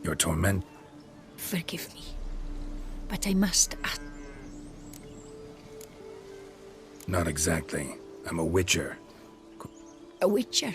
Your torment? Forgive me, but I must ask. Not exactly. I'm a witcher. A witcher?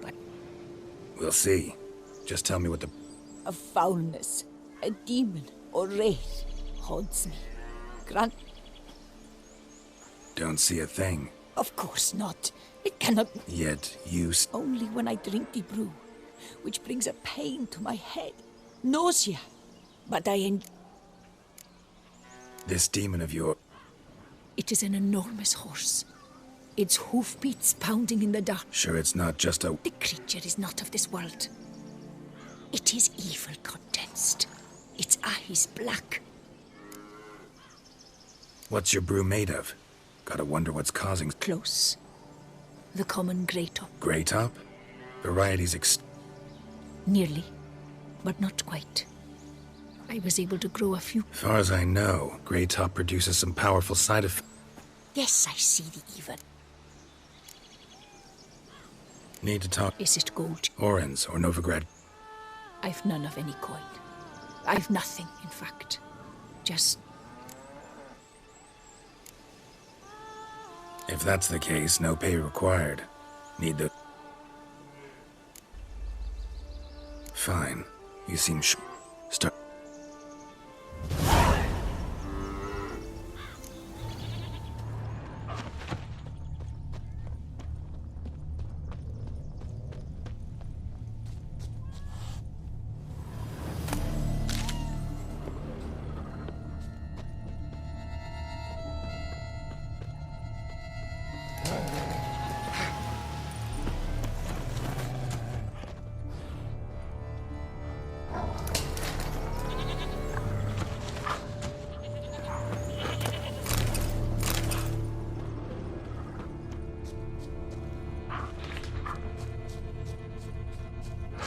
But... We'll see. Just tell me what the... A foulness, a demon, or wraith haunts me. Grant... Don't see a thing. Of course not. It cannot... Yet you... Only when I drink the brew, which brings a pain to my head. Nausea. But This demon of yours... It is an enormous horse. Its hoofbeats pounding in the dark. Sure it's not just a... The creature is not of this world. It is evil condensed. Its eyes black. What's your brew made of? Gotta wonder what's causing... Close. The common grey top. Grey top? Varieties Nearly, but not quite. I was able to grow a few... As far as I know, grey top produces some powerful side effects. Yes, I see the evil. Need to talk... Is it gold? Orange or Novigrad? I've none of any coin. I've nothing, in fact. Just... If that's the case, no pay required. Need the... Fine. You seem start...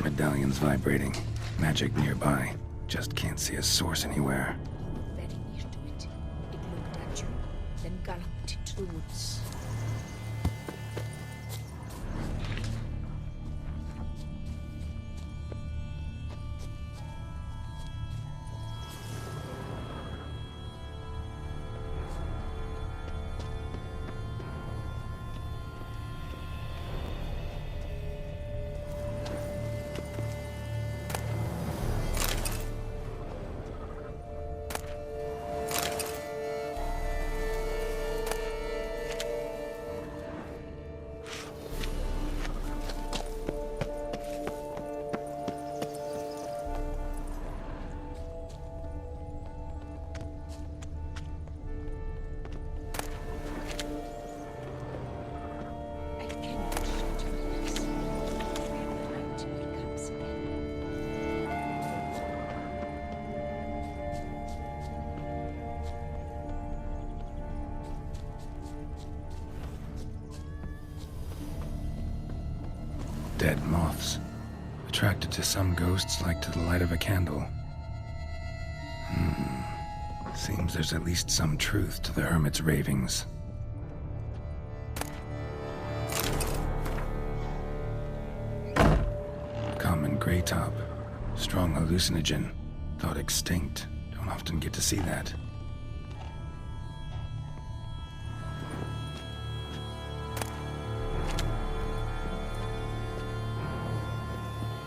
Medallion's vibrating. Magic nearby. Just can't see a source anywhere. Very near to it. It looked at you, then galloped into the woods. Dead moths. Attracted to some ghosts like to the light of a candle. Seems there's at least some truth to the hermit's ravings. Common grey top. Strong hallucinogen. Thought extinct. Don't often get to see that.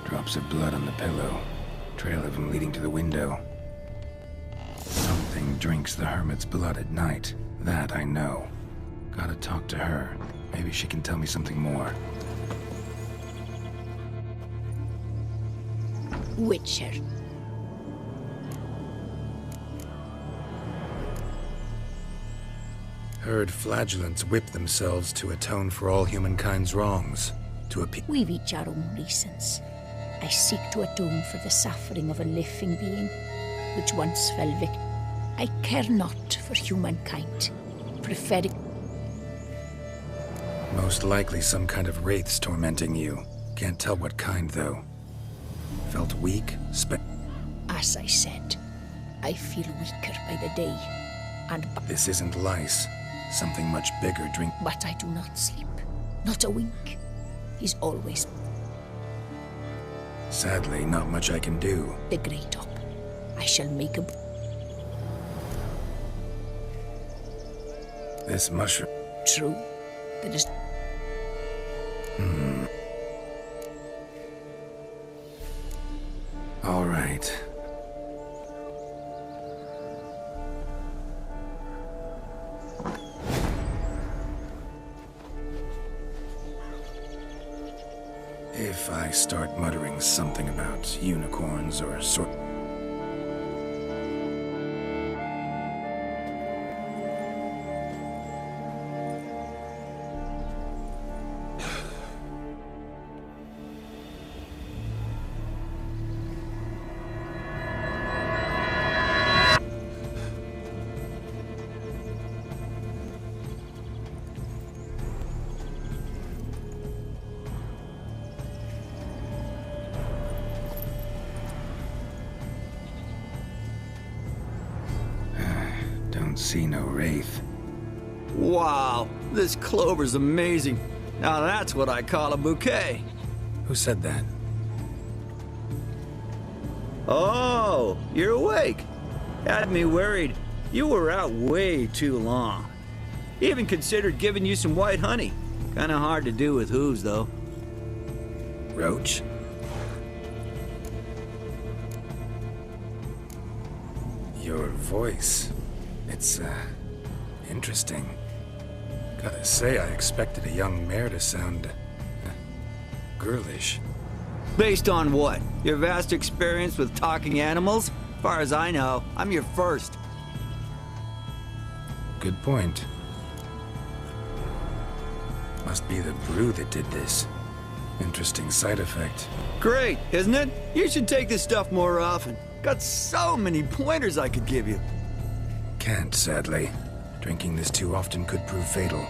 Drops of blood on the pillow. Trail of him leading to the window. Something drinks the hermit's blood at night. That I know. Gotta talk to her. Maybe she can tell me something more. Witcher. Heard flagellants whip themselves to atone for all humankind's wrongs. We've each our own reasons. I seek to atone for the suffering of a living being, which once fell victim. I care not for humankind, preferring... Most likely some kind of wraiths tormenting you. Can't tell what kind, though. Felt weak, As I said, I feel weaker by the day, and... This isn't lice. Something much bigger drink... But I do not sleep. Not a wink. He's always... Sadly, not much I can do. The great op. I shall make a... This mushroom... True. There is... All right. If I start muttering something about unicorns or sort... See no wraith. Wow, this clover's amazing. Now that's what I call a bouquet. Who said that? Oh, you're awake. Had me worried. You were out way too long. Even considered giving you some white honey. Kinda hard to do with hooves, though. Roach? Your voice. It's, interesting. Gotta say, I expected a young mare to sound... girlish. Based on what? Your vast experience with talking animals? As far as I know, I'm your first. Good point. Must be the brew that did this. Interesting side effect. Great, isn't it? You should take this stuff more often. Got so many pointers I could give you. Can't, sadly. Drinking this too often could prove fatal.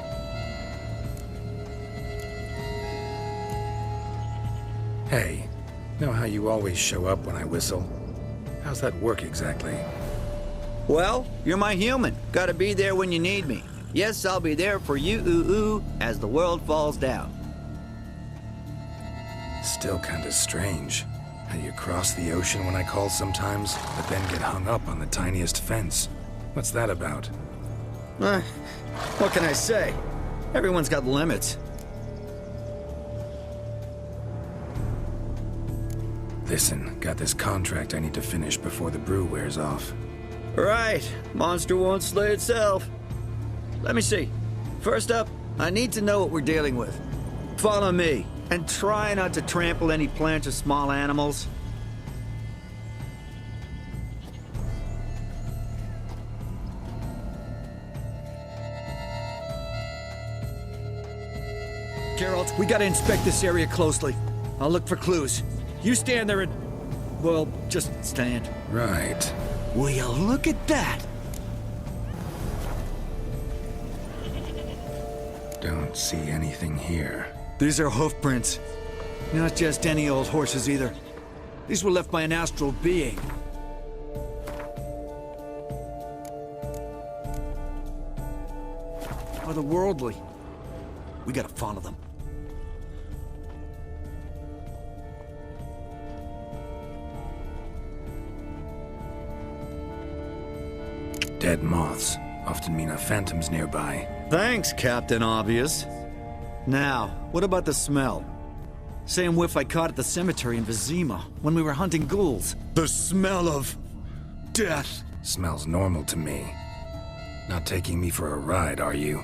Hey, know how you always show up when I whistle? How's that work exactly? Well, you're my human. Gotta be there when you need me. Yes, I'll be there for you, ooh, as the world falls down. Still kinda strange. How you cross the ocean when I call sometimes, but then get hung up on the tiniest fence. What's that about? What can I say? Everyone's got limits. Listen, got this contract I need to finish before the brew wears off. Right. Monster won't slay itself. Let me see. First up, I need to know what we're dealing with. Follow me, and try not to trample any plants or small animals. Geralt, we gotta inspect this area closely. I'll look for clues. You stand there and... well, just stand. Right. Will you look at that? Don't see anything here. These are hoof prints. Not just any old horses either. These were left by an astral being. Otherworldly. We gotta follow them. Dead moths often mean a phantom's nearby. Thanks, Captain Obvious. Now, what about the smell? Same whiff I caught at the cemetery in Vizima when we were hunting ghouls. The smell of... death. Smells normal to me. Not taking me for a ride, are you?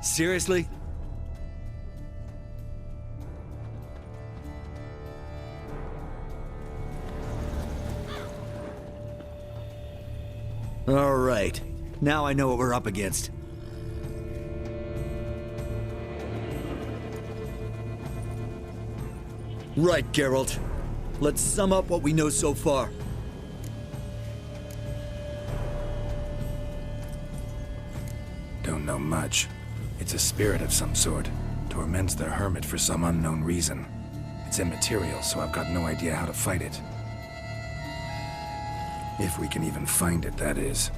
Seriously? All right. Now I know what we're up against. Right, Geralt. Let's sum up what we know so far. Don't know much. It's a spirit of some sort. Torments the hermit for some unknown reason. It's immaterial, so I've got no idea how to fight it. If we can even find it, that is.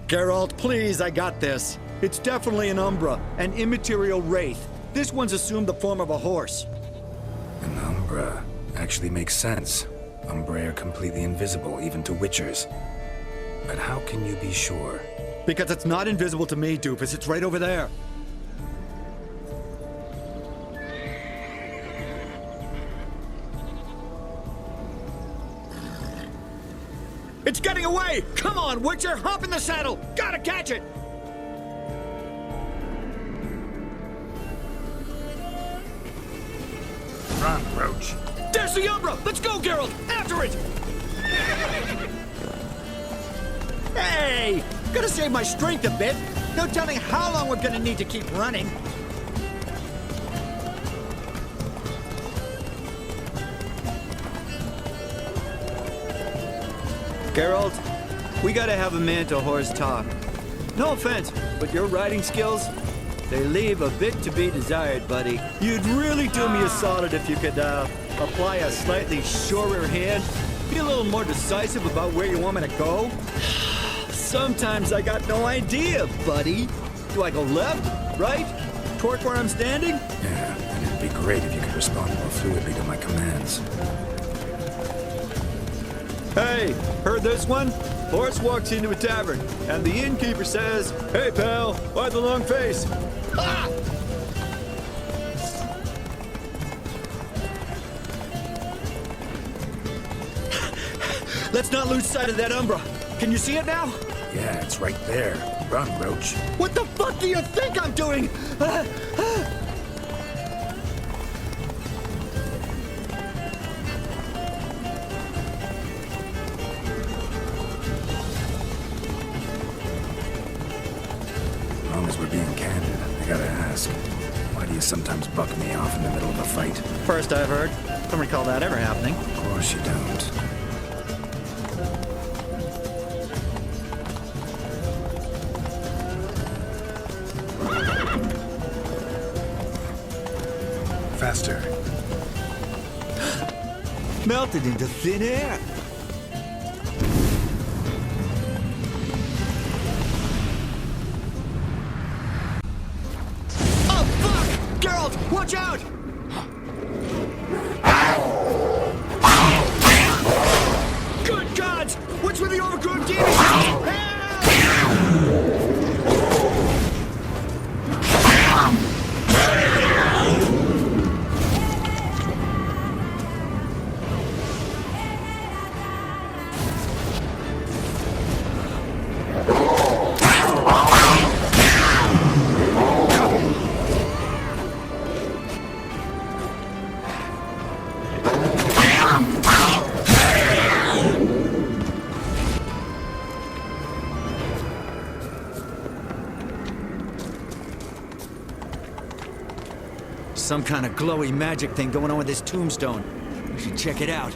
Geralt, please, I got this. It's definitely an Umbra, an immaterial wraith. This one's assumed the form of a horse. actually makes sense. Umbrae are completely invisible, even to Witchers. But how can you be sure? Because it's not invisible to me, Doofus. It's right over there. It's getting away! Come on, Witcher! Hop in the saddle! Gotta catch it! Run, Roach. There's the Umbra! Let's go, Geralt! After it! Hey! Gotta save my strength a bit. No telling how long we're gonna need to keep running. Geralt, we gotta have a man-to-horse talk. No offense, but your riding skills, they leave a bit to be desired, buddy. You'd really do me a solid if you could, apply a slightly surer hand. Be a little more decisive about where you want me to go. Sometimes I got no idea, buddy. Do I go left, right, toward where I'm standing? Yeah, and it'd be great if you could respond more fluidly to my commands. Hey, heard this one? Horse walks into a tavern, and the innkeeper says, "Hey, pal, why the long face?" Ah! Let's not lose sight of that Umbra. Can you see it now? Yeah, it's right there. Run, Roach. What the fuck do you think I'm doing? As long as we're being candid, I gotta ask, why do you sometimes buck me off in the middle of a fight? First I've heard. Don't recall that ever happening. Of course you don't. Faster. Melted into thin air. Oh, fuck! Geralt, watch out! Good gods! What's with the overgrown demons? Help! Some kind of glowy magic thing going on with this tombstone. We should check it out.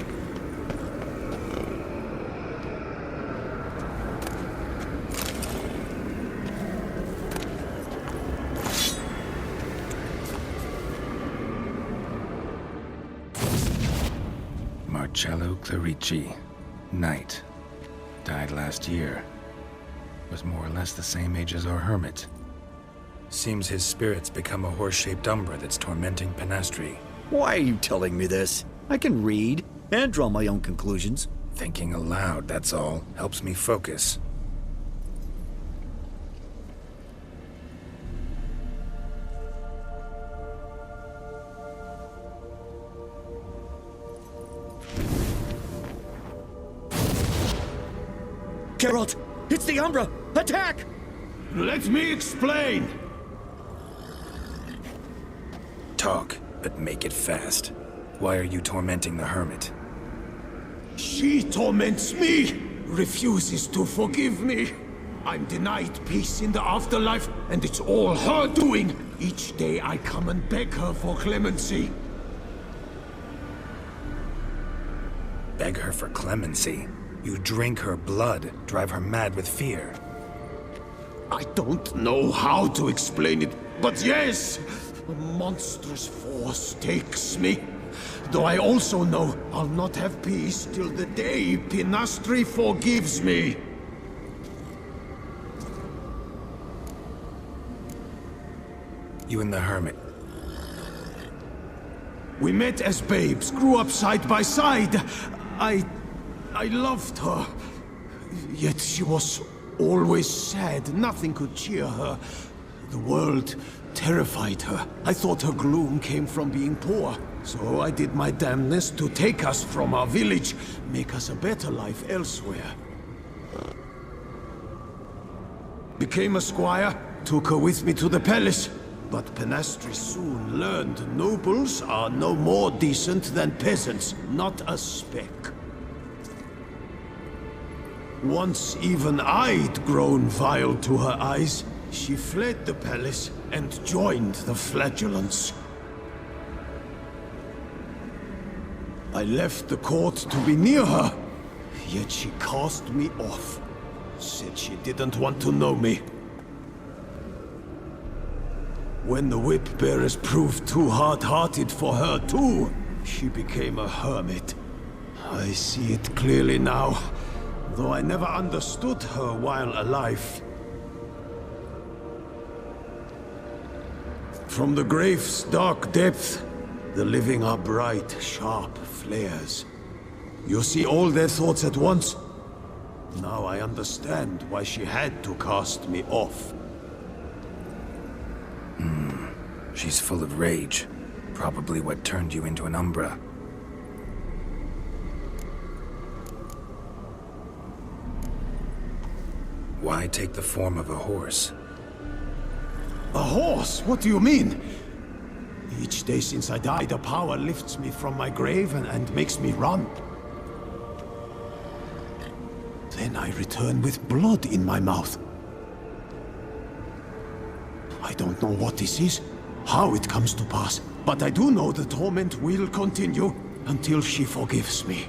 Marcello Clerici, Knight. Died last year. Was more or less the same age as our hermit. Seems his spirit's become a horse-shaped umbra that's tormenting Penastri. Why are you telling me this? I can read and draw my own conclusions. Thinking aloud, that's all. Helps me focus. Geralt, it's the Umbra! Attack! Let me explain! Talk, but make it fast. Why are you tormenting the hermit? She torments me, refuses to forgive me. I'm denied peace in the afterlife, and it's all her doing. Each day I come and beg her for clemency. Beg her for clemency? You drink her blood, drive her mad with fear. I don't know how to explain it, but yes, a monstrous force takes me. Though I also know I'll not have peace till the day Penastri forgives me. You and the hermit. We met as babes, grew up side by side. I loved her. Yet she was always sad. Nothing could cheer her. The world terrified her. I thought her gloom came from being poor. So I did my damnedest to take us from our village, make us a better life elsewhere. Became a squire, took her with me to the palace. But Penastri soon learned nobles are no more decent than peasants, not a speck. Once even I'd grown vile to her eyes, she fled the palace and joined the flagellants. I left the court to be near her, yet she cast me off. Said she didn't want to know me. When the whip-bearers proved too hard-hearted for her too, she became a hermit. I see it clearly now, though I never understood her while alive. From the grave's dark depth, the living are bright, sharp flares. You see all their thoughts at once? Now I understand why she had to cast me off. She's full of rage. Probably what turned you into an Umbra. Why take the form of a horse? A horse? What do you mean? Each day since I died, a power lifts me from my grave and makes me run. Then I return with blood in my mouth. I don't know what this is, how it comes to pass, but I do know the torment will continue until she forgives me.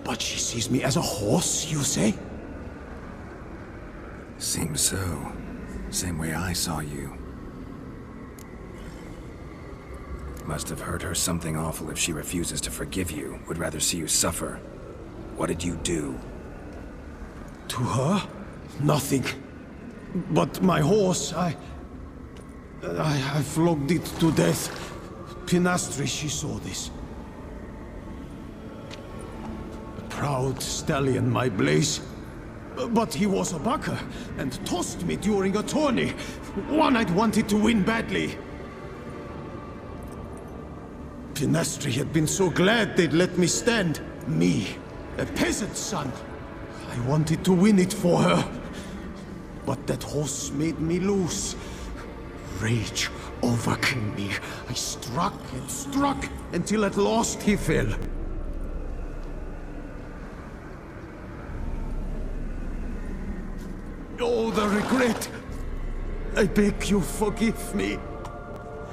But she sees me as a horse, you say? Seems so. Same way I saw you. Must have hurt her something awful if she refuses to forgive you, would rather see you suffer. What did you do? To her? Nothing. But my horse, I flogged it to death. Penastri, she saw this. A proud stallion, my Blaze. But he was a bucker, and tossed me during a tourney. One I'd wanted to win badly. Penastri had been so glad they'd let me stand. Me, a peasant's son. I wanted to win it for her. But that horse made me loose. Rage overcame me. I struck and struck until at last he fell. Oh, the regret! I beg you, forgive me.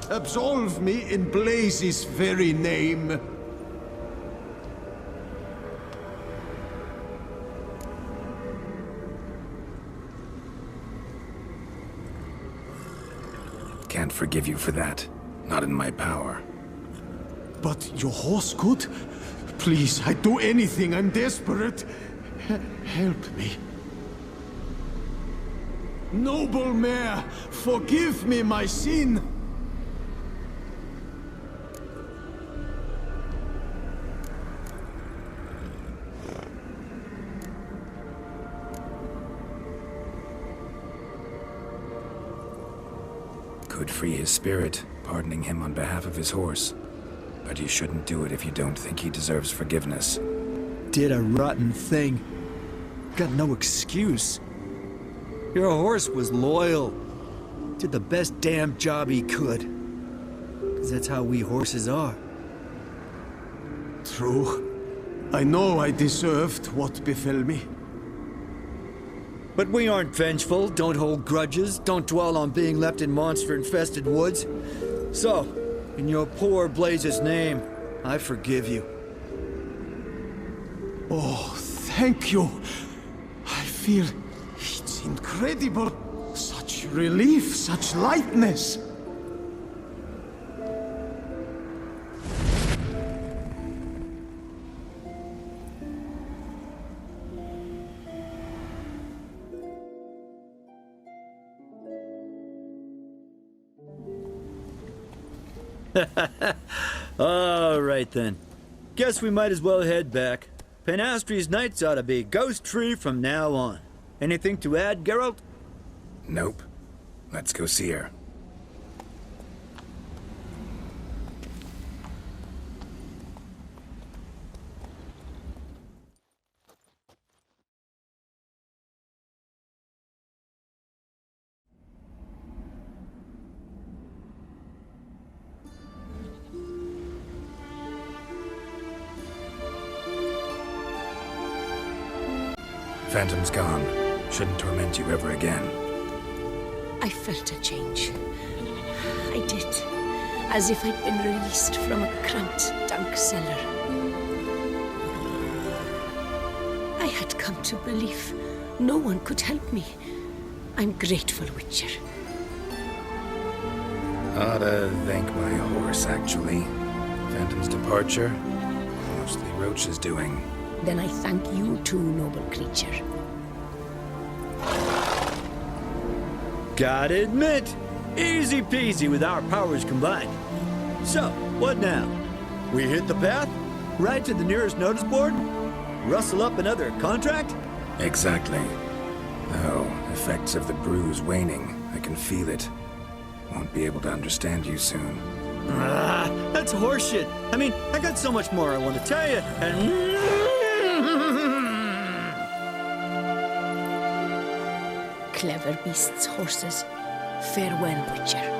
Absolve me in Blaze's very name. Can't forgive you for that. Not in my power. But your horse could? Please, I'd do anything. I'm desperate. Help me. Noble mare, forgive me my sin. Could free his spirit, pardoning him on behalf of his horse. But you shouldn't do it if you don't think he deserves forgiveness. Did a rotten thing. Got no excuse. Your horse was loyal. Did the best damn job he could. 'Cause that's how we horses are. True. I know I deserved what befell me. But we aren't vengeful, don't hold grudges, don't dwell on being left in monster-infested woods. So, in your poor Blaze's name, I forgive you. Oh, thank you. I feel it's incredible. Such relief, such lightness. All right, then. Guess we might as well head back. Penastri's nights ought to be ghost-free from now on. Anything to add, Geralt? Nope. Let's go see her. Phantom's gone. Shouldn't torment you ever again. I felt a change. I did. As if I'd been released from a cramped, dank cellar. I had come to believe no one could help me. I'm grateful, Witcher. Ought to thank my horse, actually. Phantom's departure, mostly Roach's doing. Then I thank you too, noble creature. Gotta admit, easy peasy with our powers combined. So, what now? We hit the path? Right to the nearest notice board? Rustle up another contract? Exactly. Oh, effects of the bruise waning. I can feel it. Won't be able to understand you soon. That's horseshit. I mean, I got so much more I want to tell you, and... Clever beasts, horses. Farewell, Witcher.